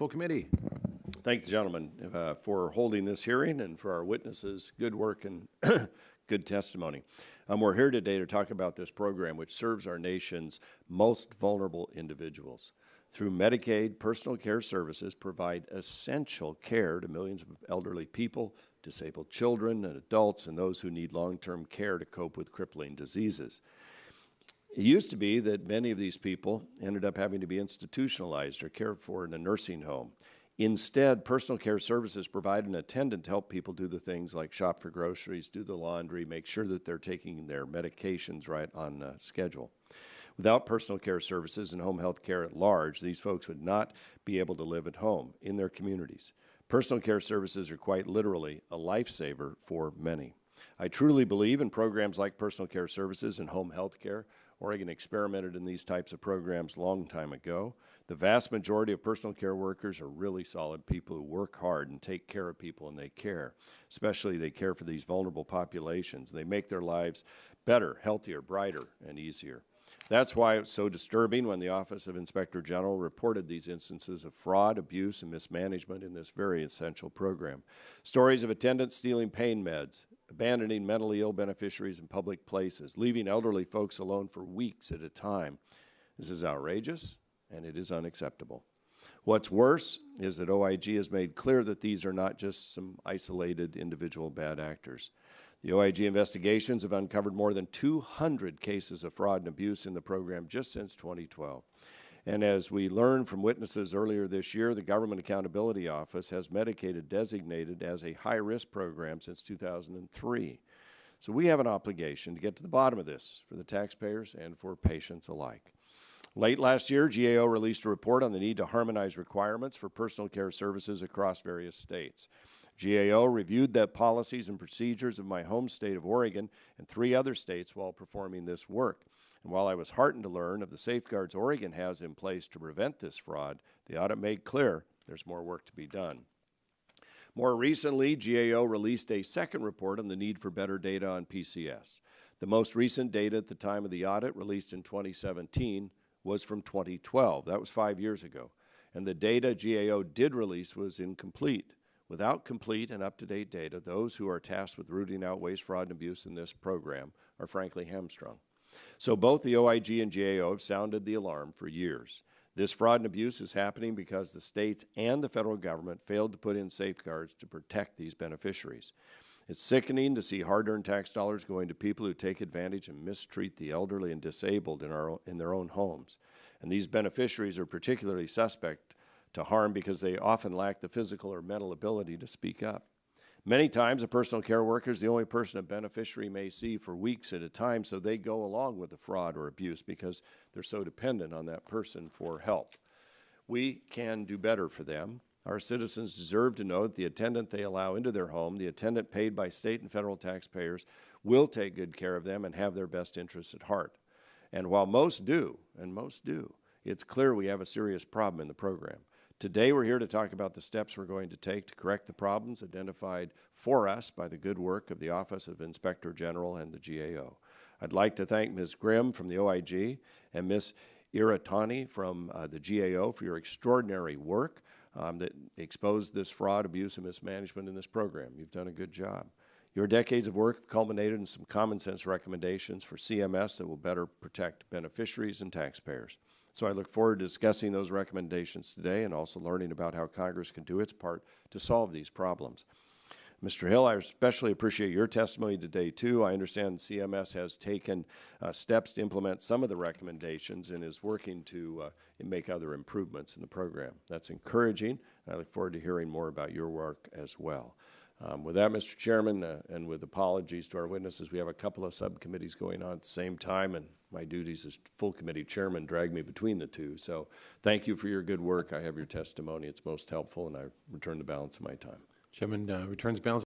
Full committee. Thank the gentleman for holding this hearing and for our witnesses' good work and good testimony. We're here today to talk about this program which serves our nation's most vulnerable individuals. Through Medicaid Personal Care Services provide essential care to millions of elderly people, disabled children and adults, and those who need long-term care to cope with crippling diseases. It used to be that many of these people ended up having to be institutionalized or cared for in a nursing home. Instead, personal care services provide an attendant to help people do the things like shop for groceries, do the laundry, make sure that they're taking their medications right on schedule. Without personal care services and home health care at large, these folks would not be able to live at home in their communities. Personal care services are quite literally a lifesaver for many. I truly believe in programs like personal care services and home health care. Oregon experimented in these types of programs a long time ago. The vast majority of personal care workers are really solid people who work hard and take care of people, and they care. Especially they care for these vulnerable populations. They make their lives better, healthier, brighter, and easier. That's why it's so disturbing when the Office of Inspector General reported these instances of fraud, abuse, and mismanagement in this very essential program. Stories of attendants stealing pain meds, abandoning mentally ill beneficiaries in public places, leaving elderly folks alone for weeks at a time. This is outrageous, and it is unacceptable. What's worse is that OIG has made clear that these are not just some isolated individual bad actors. The OIG investigations have uncovered more than 200 cases of fraud and abuse in the program just since 2012. And as we learned from witnesses earlier this year, the Government Accountability Office has Medicaid designated as a high-risk program since 2003. So we have an obligation to get to the bottom of this for the taxpayers and for patients alike. Late last year, GAO released a report on the need to harmonize requirements for personal care services across various states. GAO reviewed the policies and procedures of my home state of Oregon and 3 other states while performing this work. And while I was heartened to learn of the safeguards Oregon has in place to prevent this fraud, the audit made clear there's more work to be done. More recently, GAO released a second report on the need for better data on PCS. The most recent data at the time of the audit, released in 2017, was from 2012. That was 5 years ago. And the data GAO did release was incomplete. Without complete and up-to-date data, those who are tasked with rooting out waste, fraud, and abuse in this program are frankly hamstrung. So both the OIG and GAO have sounded the alarm for years. This fraud and abuse is happening because the states and the federal government failed to put in safeguards to protect these beneficiaries. It's sickening to see hard-earned tax dollars going to people who take advantage and mistreat the elderly and disabled in their own homes. And these beneficiaries are particularly suspect to harm because they often lack the physical or mental ability to speak up. Many times, a personal care worker is the only person a beneficiary may see for weeks at a time, so they go along with the fraud or abuse because they're so dependent on that person for help. We can do better for them. Our citizens deserve to know that the attendant they allow into their home, the attendant paid by state and federal taxpayers, will take good care of them and have their best interests at heart. And while most do, it's clear we have a serious problem in the program. Today, we're here to talk about the steps we're going to take to correct the problems identified for us by the good work of the Office of Inspector General and the GAO. I'd like to thank Ms. Grimm from the OIG and Ms. Iratani from the GAO for your extraordinary work that exposed this fraud, abuse, and mismanagement in this program. You've done a good job. Your decades of work culminated in some common sense recommendations for CMS that will better protect beneficiaries and taxpayers. So I look forward to discussing those recommendations today and also learning about how Congress can do its part to solve these problems. Mr. Hill, I especially appreciate your testimony today, too. I understand CMS has taken steps to implement some of the recommendations and is working to make other improvements in the program. That's encouraging, and I look forward to hearing more about your work as well. With that, Mr. Chairman, and with apologies to our witnesses, we have a couple of subcommittees going on at the same time, and my duties as full committee chairman drag me between the two. So thank you for your good work. I have your testimony. It's most helpful, and I return the balance of my time. Chairman returns balance.